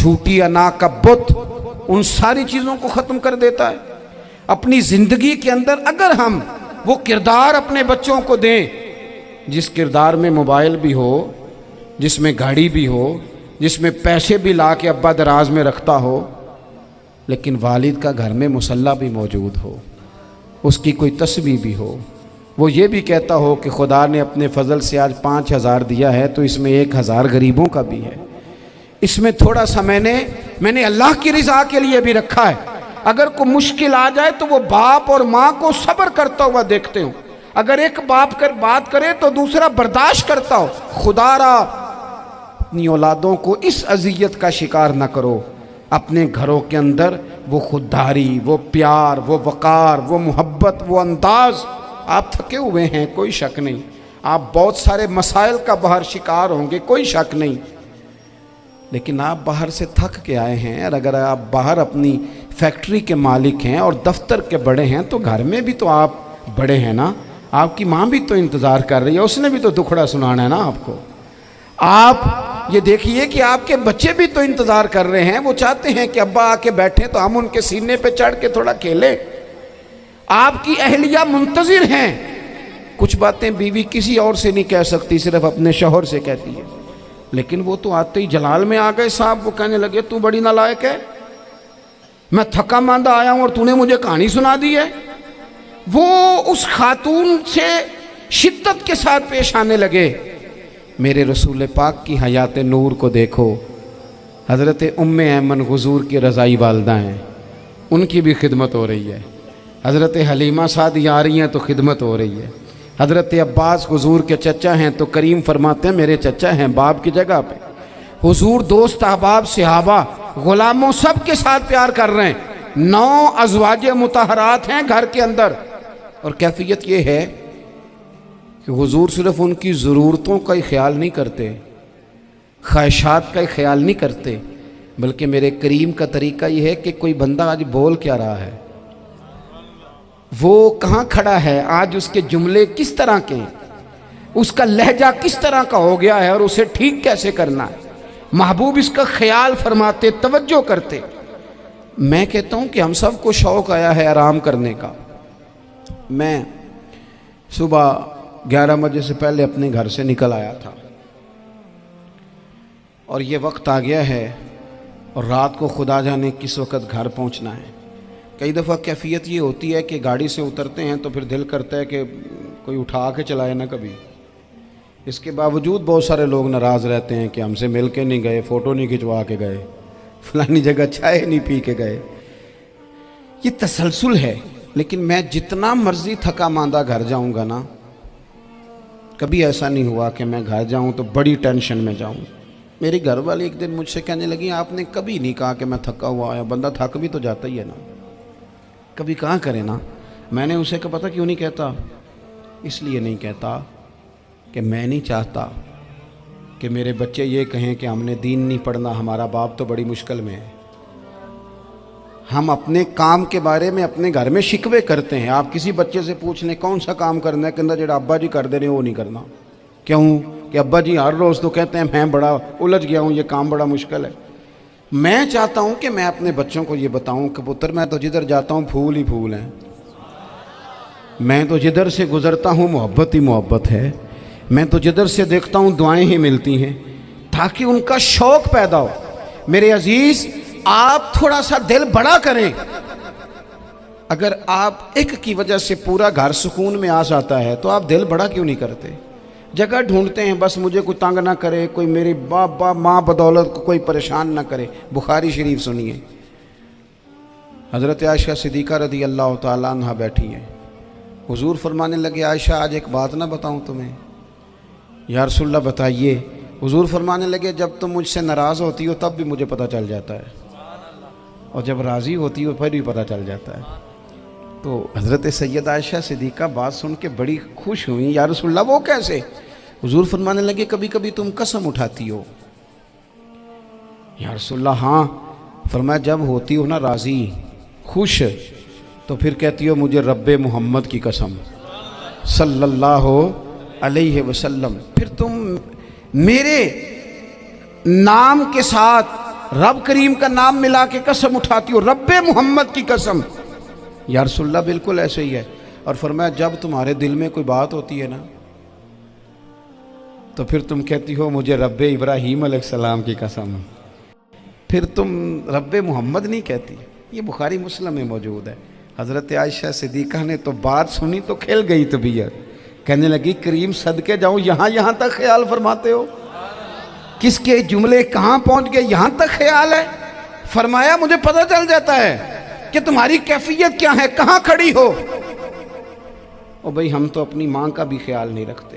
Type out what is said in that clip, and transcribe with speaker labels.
Speaker 1: جھوٹی انا کا بت ان ساری چیزوں کو ختم کر دیتا ہے۔ اپنی زندگی کے اندر اگر ہم وہ کردار اپنے بچوں کو دیں جس کردار میں موبائل بھی ہو، جس میں گاڑی بھی ہو، جس میں پیسے بھی لا کے ابا دراز میں رکھتا ہو، لیکن والد کا گھر میں مصلی بھی موجود ہو، اس کی کوئی تسبیح بھی ہو، وہ یہ بھی کہتا ہو کہ خدا نے اپنے فضل سے آج 5,000 دیا ہے تو اس میں 1,000 غریبوں کا بھی ہے، اس میں تھوڑا سا میں نے اللہ کی رضا کے لیے بھی رکھا ہے، اگر کوئی مشکل آ جائے تو وہ باپ اور ماں کو صبر کرتا ہوا دیکھتے ہوں، اگر ایک باپ کر بات کرے تو دوسرا برداشت کرتا ہو۔ خدا را اپنی اولادوں کو اس اذیت کا شکار نہ کرو، اپنے گھروں کے اندر وہ خودداری، وہ پیار، وہ وقار، وہ محبت، وہ انداز۔ آپ تھکے ہوئے ہیں کوئی شک نہیں، آپ بہت سارے مسائل کا باہر شکار ہوں گے کوئی شک نہیں، لیکن آپ باہر سے تھک کے آئے ہیں، اور اگر آپ باہر اپنی فیکٹری کے مالک ہیں اور دفتر کے بڑے ہیں تو گھر میں بھی تو آپ بڑے ہیں نا، آپ کی ماں بھی تو انتظار کر رہی ہے، اس نے بھی تو دکھڑا سنانا ہے نا آپ کو۔ آپ یہ دیکھیے کہ آپ کے بچے بھی تو انتظار کر رہے ہیں، وہ چاہتے ہیں کہ ابا آ کے بیٹھیں تو ہم ان کے سینے پہ چڑھ کے تھوڑا کھیلیں۔ آپ کی اہلیہ منتظر ہیں، کچھ باتیں بیوی کسی اور سے نہیں کہہ سکتی، صرف اپنے شوہر سے کہتی ہے، لیکن وہ تو آتے ہی جلال میں آ گئے صاحب، وہ کہنے لگے تو بڑی نالائق ہے، میں تھکا ماندہ آیا ہوں اور تو نے مجھے کہانی سنا دی ہے۔ وہ اس خاتون سے شدت کے ساتھ پیش آنے لگے۔ میرے رسول پاک کی حیات نور کو دیکھو، حضرت ام ایمن حضور کی رضائی والدہ ہیں، ان کی بھی خدمت ہو رہی ہے، حضرت حلیمہ سعدیہ آ رہی ہیں تو خدمت ہو رہی ہے، حضرت عباس حضور کے چچا ہیں تو کریم فرماتے ہیں میرے چچا ہیں باپ کی جگہ پہ، حضور دوست احباب صحابہ غلاموں سب کے ساتھ پیار کر رہے ہیں، 9 ازواج مطہرات ہیں گھر کے اندر، اور کیفیت یہ ہے کہ حضور صرف ان کی ضرورتوں کا ہی خیال نہیں کرتے، خواہشات کا ہی خیال نہیں کرتے، بلکہ میرے کریم کا طریقہ یہ ہے کہ کوئی بندہ آج بول کیا رہا ہے، وہ کہاں کھڑا ہے آج، اس کے جملے کس طرح کے ہیں، اس کا لہجہ کس طرح کا ہو گیا ہے اور اسے ٹھیک کیسے کرنا ہے، محبوب اس کا خیال فرماتے، توجہ کرتے۔ میں کہتا ہوں کہ ہم سب کو شوق آیا ہے آرام کرنے کا۔ میں صبح 11 بجے سے پہلے اپنے گھر سے نکل آیا تھا، اور یہ وقت آ گیا ہے اور رات کو خدا جانے کس وقت گھر پہنچنا ہے۔ کئی دفعہ کیفیت یہ ہوتی ہے کہ گاڑی سے اترتے ہیں تو پھر دل کرتا ہے کہ کوئی اٹھا کے چلائے نہ کبھی، اس کے باوجود بہت سارے لوگ ناراض رہتے ہیں کہ ہم سے مل کے نہیں گئے، فوٹو نہیں کھنچوا کے گئے، فلانی جگہ چائے نہیں پی کے گئے۔ یہ تسلسل ہے، لیکن میں جتنا مرضی تھکا ماندہ گھر جاؤں گا نا، کبھی ایسا نہیں ہوا کہ میں گھر جاؤں تو بڑی ٹینشن میں جاؤں۔ میری گھر والی ایک دن مجھ سے کہنے لگی آپ نے کبھی نہیں کہا کہ میں تھکا ہوا آیا، بندہ تھک بھی تو جاتا ہی ہے نا، کبھی کہاں کرے نا۔ میں نے اسے کہا پتہ کیوں نہیں کہتا، اس لیے نہیں کہتا کہ میں نہیں چاہتا کہ میرے بچے یہ کہیں کہ ہم نے دین نہیں پڑھنا، ہمارا باپ تو بڑی مشکل میں ہے۔ ہم اپنے کام کے بارے میں اپنے گھر میں شکوے کرتے ہیں، آپ کسی بچے سے پوچھ لیں کون سا کام کرنا ہے، کہ اندر جڑا ابا جی کر دے رہے ہیں وہ نہیں کرنا، کیوں کہ ابا جی ہر روز تو کہتے ہیں میں بڑا الجھ گیا ہوں، یہ کام بڑا مشکل ہے۔ میں چاہتا ہوں کہ میں اپنے بچوں کو یہ بتاؤں کہ پتر میں تو جدھر جاتا ہوں پھول ہی پھول ہیں، میں تو جدھر سے گزرتا ہوں محبت ہی محبت ہے، میں تو جدھر سے دیکھتا ہوں دعائیں ہی ملتی ہیں، تاکہ ان کا شوق پیدا ہو۔ میرے عزیز آپ تھوڑا سا دل بڑا کریں، اگر آپ ایک کی وجہ سے پورا گھر سکون میں آ جاتا ہے تو آپ دل بڑا کیوں نہیں کرتے؟ جگہ ڈھونڈتے ہیں بس مجھے کوئی تنگ نہ کرے، کوئی میری باپ ماں بدولت کو کوئی پریشان نہ کرے۔ بخاری شریف سنیے، حضرت عائشہ صدیقہ رضی اللہ تعالیٰ عنہ بیٹھی ہیں، حضور فرمانے لگے عائشہ آج ایک بات نہ بتاؤں تمہیں؟ یا رسول اللہ بتائیے۔ حضور فرمانے لگے جب تم مجھ سے ناراض ہوتی ہو تب بھی مجھے پتہ چل جاتا ہے، اور جب راضی ہوتی ہو پھر بھی پتہ چل جاتا ہے۔ تو حضرت سیدہ عائشہ صدیقہ بات سن کے بڑی خوش ہوئیں، یا رسول اللہ وہ کیسے؟ حضور فرمانے لگے کبھی کبھی تم قسم اٹھاتی ہو۔ یا رسول اللہ ہاں۔ فرمایا جب ہوتی ہو نا راضی خوش تو پھر کہتی ہو مجھے رب محمد کی قسم صلی اللہ علیہ وسلم، پھر تم میرے نام کے ساتھ رب کریم کا نام ملا کے قسم اٹھاتی ہو، رب محمد کی قسم، یا رسول اللہ بالکل ایسے ہی ہے۔ اور فرمایا جب تمہارے دل میں کوئی بات ہوتی ہے نا تو پھر تم کہتی ہو مجھے رب ابراہیم علیہ السلام کی قسم، پھر تم رب محمد نہیں کہتی۔ یہ بخاری مسلم میں موجود ہے۔ حضرت عائشہ صدیقہ نے تو بات سنی تو کھل گئی طبیعت، کہنے لگی کریم صدقے جاؤں، یہاں تک خیال فرماتے ہو؟ کس کے جملے کہاں پہنچ گئے، یہاں تک خیال ہے؟ فرمایا مجھے پتہ چل جاتا ہے کہ تمہاری کیفیت کیا ہے، کہاں کھڑی ہو۔ اور بھئی ہم تو اپنی ماں کا بھی خیال نہیں رکھتے۔